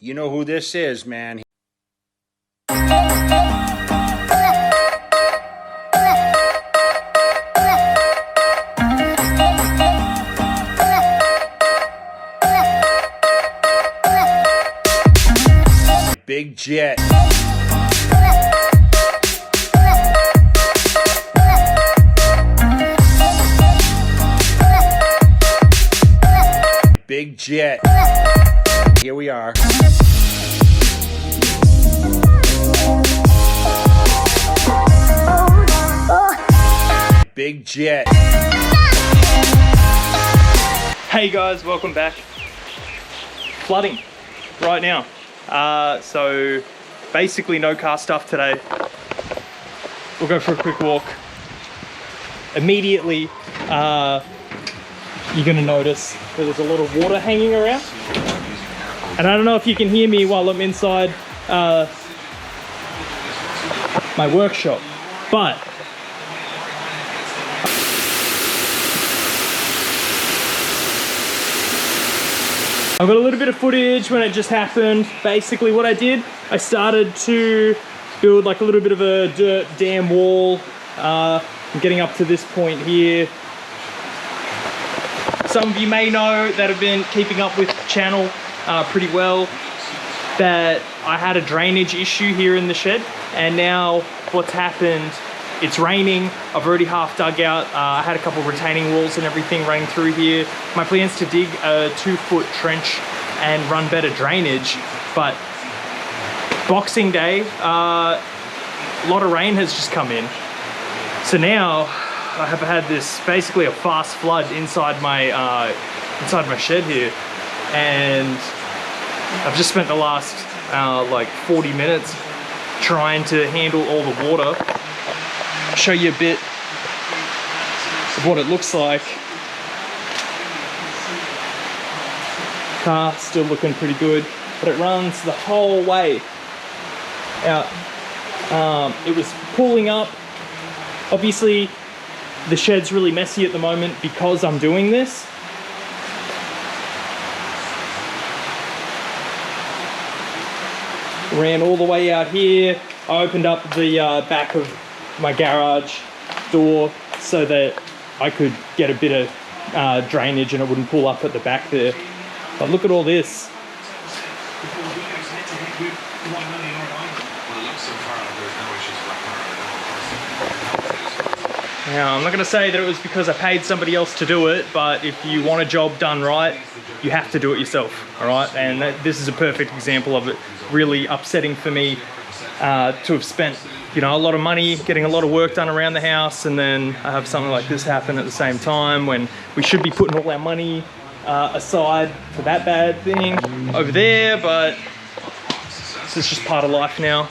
You know who this is, man. Big Jet. Big Jet. Here we are. Big Jet. Hey guys, welcome back. Flooding right now. So basically no car stuff today. We'll go for a quick walk. Immediately, you're gonna notice that there's a lot of water hanging around. And I don't know if you can hear me while I'm inside my workshop, but I've got a little bit of footage when it just happened. Basically what I did, I started to build like a little bit of a dirt dam wall. I'm getting up to this point here. Some of you may know that have been keeping up with the channel pretty well that I had a drainage issue here in the shed, and now what's happened, it's raining. I've already half dug out. I had a couple of retaining walls and everything running through here. My plan is to dig a 2-foot trench and run better drainage, but Boxing Day, a lot of rain has just come in. So now I have had this basically a fast flood inside my shed here, and I've just spent the last like 40 minutes trying to handle all the water. Show you a bit of what it looks like. Car still looking pretty good, but it runs the whole way out. It was pulling up. Obviously the shed's really messy at the moment because I'm doing this. Ran all the way out here. I opened up the back of my garage door so that I could get a bit of drainage and it wouldn't pull up at the back there. But look at all this. Now, I'm not going to say that it was because I paid somebody else to do it, but if you want a job done right, you have to do it yourself, all right? And this is a perfect example of it. Really upsetting for me to have spent, you know, a lot of money getting a lot of work done around the house, and then I have something like this happen at the same time when we should be putting all our money aside for that bad thing over there, but this is just part of life now.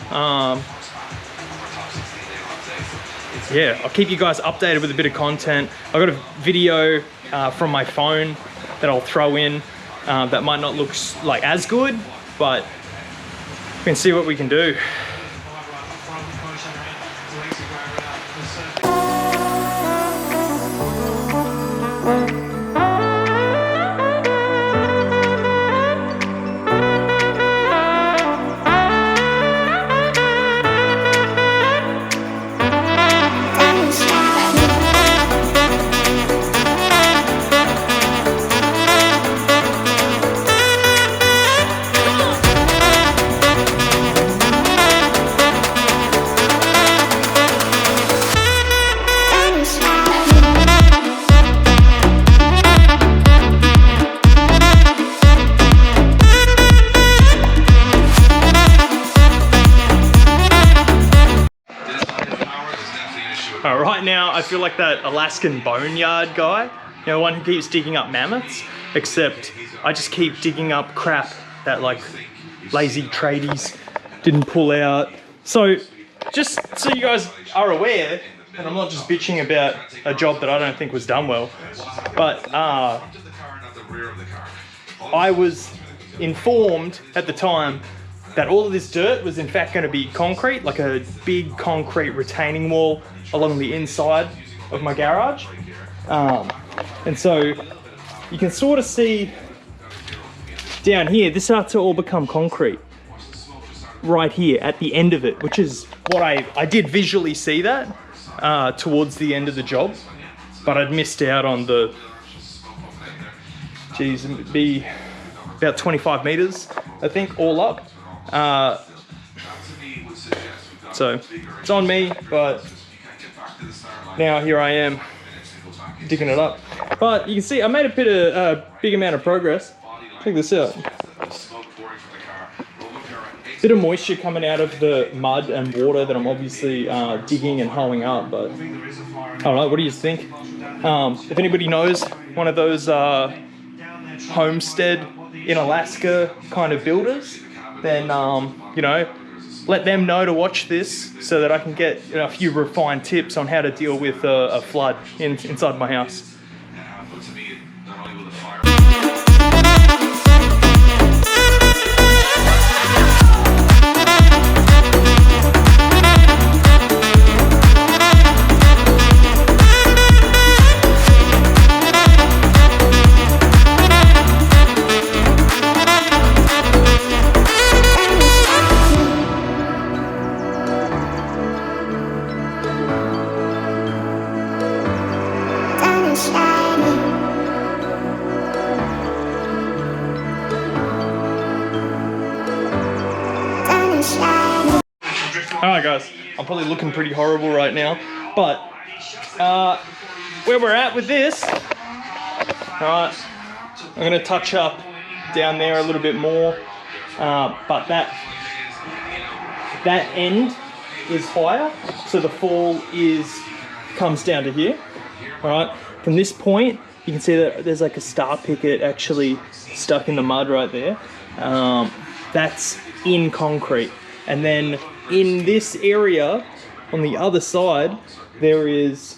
Yeah, I'll keep you guys updated with a bit of content. I've got a video from my phone that I'll throw in that might not look like as good, but we can see what we can do. Right now, I feel like that Alaskan boneyard guy, you know, one who keeps digging up mammoths, except I just keep digging up crap that like lazy tradies didn't pull out. So just so you guys are aware, and I'm not just bitching about a job that I don't think was done well, but I was informed at the time that all of this dirt was in fact going to be concrete, like a big concrete retaining wall along the inside of my garage. And so you can sort of see down here, this starts to all become concrete. Right here at the end of it, which is what I did visually see that towards the end of the job, but I'd missed out on the, geez, it'd be about 25 meters, I think, all up. So it's on me, but now here I am digging it up. But you can see I made a big amount of progress. Check this out. Bit of moisture coming out of the mud and water that I'm obviously digging and hoeing up, but I don't know, what do you think? If anybody knows one of those homestead in Alaska kind of builders, then you know, let them know to watch this so that I can get a few refined tips on how to deal with a flood inside my house. Alright guys, I'm probably looking pretty horrible right now, but where we're at with this, alright, I'm going to touch up down there a little bit more, but that end is higher, so the fall comes down to here. Alright, from this point you can see that there's like a star picket actually stuck in the mud right there. That's in concrete, and then in this area on the other side there is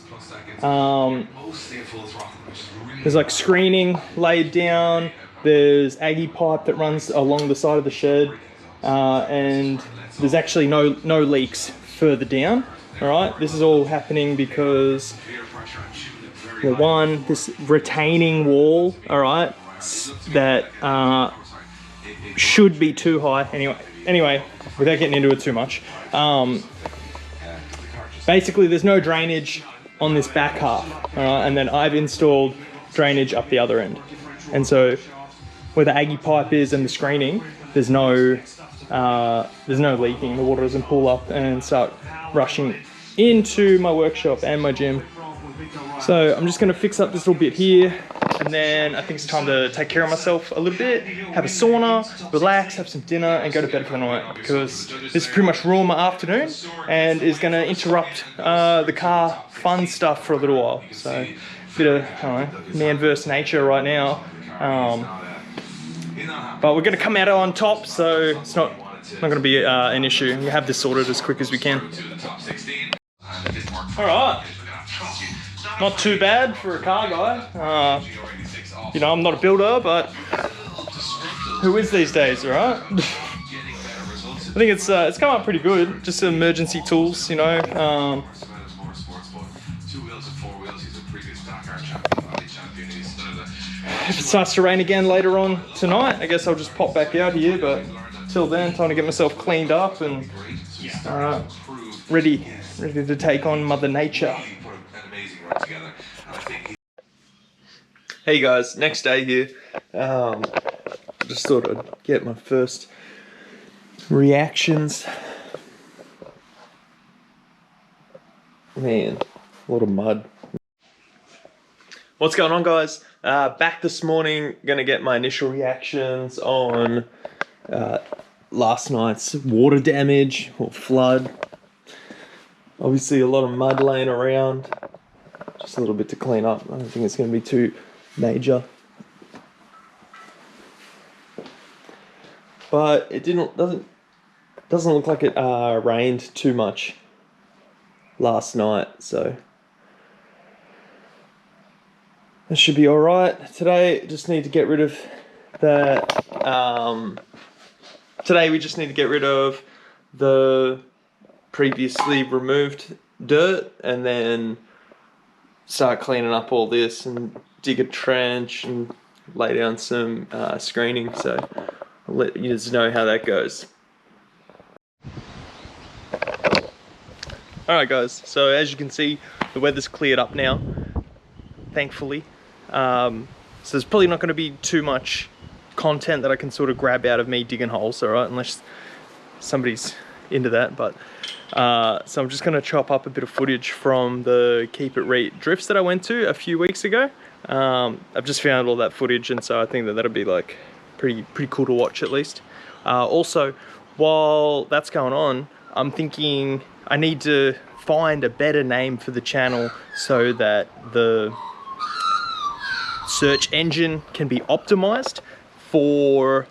there's like screening laid down, there's Aggie pipe that runs along the side of the shed, and there's actually no leaks further down. All right, this is all happening because, well, one, this retaining wall, all right, that should be too high. Anyway, without getting into it too much, basically there's no drainage on this back half, all right, and then I've installed drainage up the other end, and so where the Aggie pipe is and the screening, there's no leaking. The water doesn't pool up and start rushing into my workshop and my gym. So I'm just going to fix up this little bit here, and then I think it's time to take care of myself a little bit, have a sauna, relax, have some dinner, and go to bed for the night, because this pretty much ruined my afternoon and is going to interrupt the car fun stuff for a little while. So a bit of, I don't know, man versus nature right now. But we're going to come out on top, so it's not going to be an issue. We have this sorted as quick as we can. All right. Not too bad for a car guy. You know, I'm not a builder, but who is these days, right? I think it's come out pretty good. Just some emergency tools, you know. If it starts to rain again later on tonight, I guess I'll just pop back out here, but till then, time to get myself cleaned up and ready to take on Mother Nature. Hey guys, next day here. Just thought I'd get my first reactions. Man, a lot of mud. What's going on, guys? Back this morning, gonna get my initial reactions on last night's water damage or flood. Obviously a lot of mud laying around. Just a little bit to clean up. I don't think it's gonna be too major. But it doesn't look like it rained too much last night, so that should be alright. Today, just need to get rid of that. Today, we just need to get rid of the previously removed dirt and then start cleaning up all this and dig a trench and lay down some screening, so I'll let you guys know how that goes. Alright guys, so as you can see, the weather's cleared up now, thankfully. So there's probably not going to be too much content that I can sort of grab out of me digging holes, alright, unless somebody's into that. But so I'm just going to chop up a bit of footage from the Keep It Reet drifts that I went to a few weeks ago. I've just found all that footage, and so I think that that'll be like pretty cool to watch at least. Also, while that's going on, I'm thinking I need to find a better name for the channel so that the search engine can be optimized for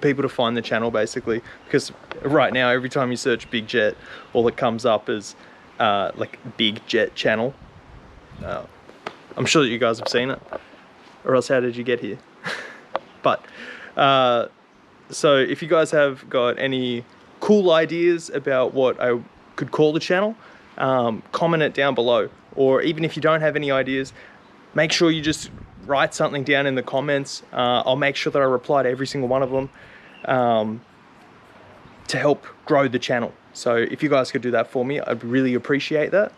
people to find the channel, basically. Because right now, every time you search Big Jet, all that comes up is like Big Jet channel. I'm sure that you guys have seen it, or else how did you get here? But so if you guys have got any cool ideas about what I could call the channel, comment it down below. Or even if you don't have any ideas, make sure you just write something down in the comments. I'll make sure that I reply to every single one of them to help grow the channel. So if you guys could do that for me, I'd really appreciate that.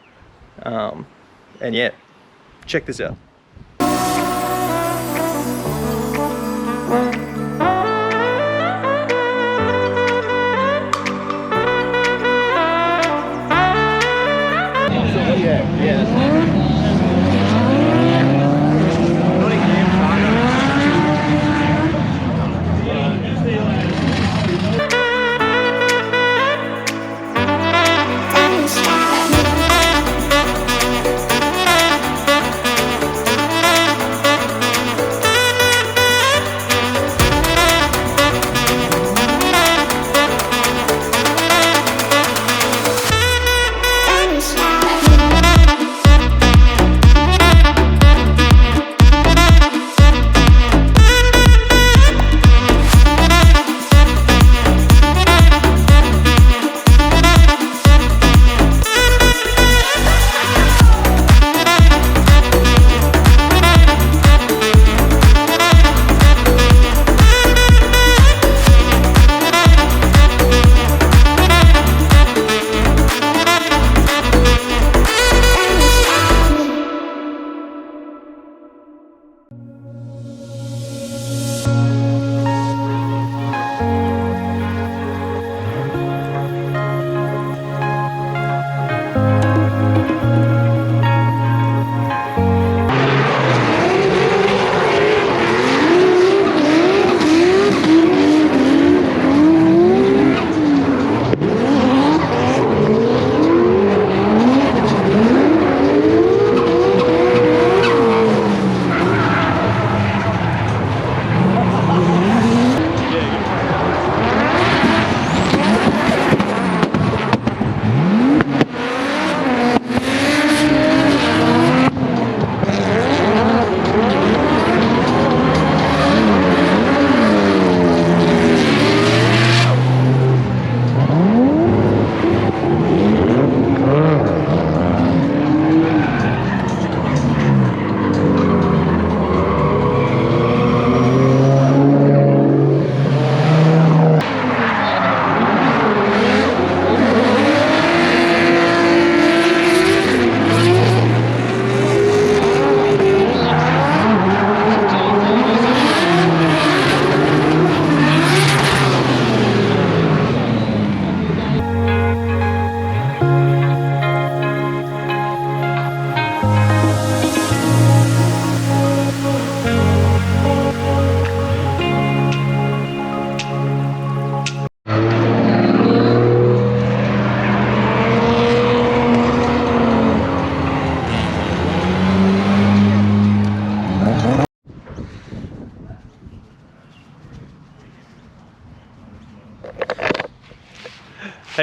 And yeah, check this out.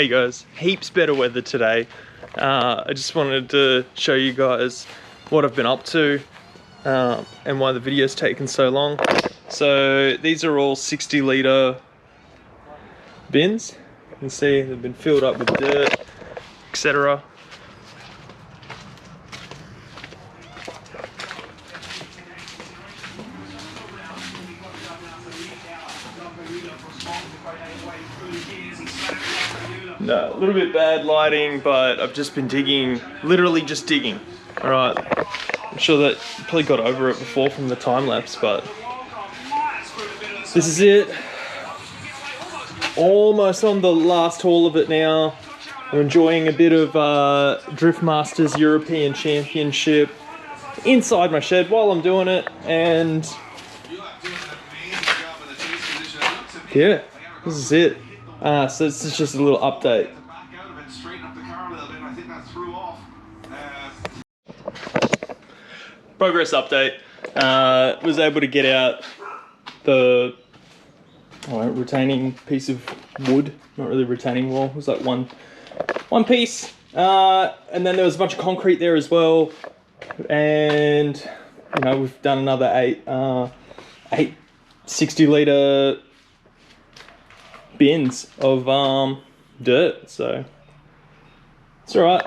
Hey guys, heaps better weather today. I just wanted to show you guys what I've been up to and why the video's taken so long. So these are all 60 litre bins. You can see they've been filled up with dirt, etc. No, a little bit bad lighting, but I've just been digging, literally just digging. All right, I'm sure that you probably got over it before from the time lapse, but this is it. Almost on the last haul of it now. I'm enjoying a bit of Drift Masters European Championship inside my shed while I'm doing it, and yeah, this is it. So this is just a little update. Progress update. Was able to get out the retaining piece of wood. Not really retaining wall. It was like one piece. And then there was a bunch of concrete there as well. And you know, we've done another eight 60-litre bins of dirt, so it's all right.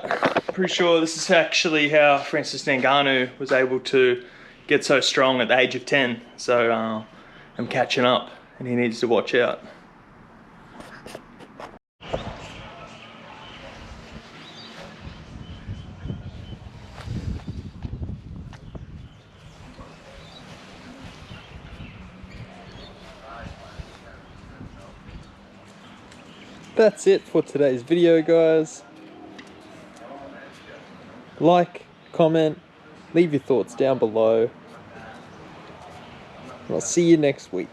Pretty sure this is actually how Francis Ngannou was able to get so strong at the age of 10. So I'm catching up, and he needs to watch out. That's it for today's video, guys. Like, comment, leave your thoughts down below. I'll see you next week.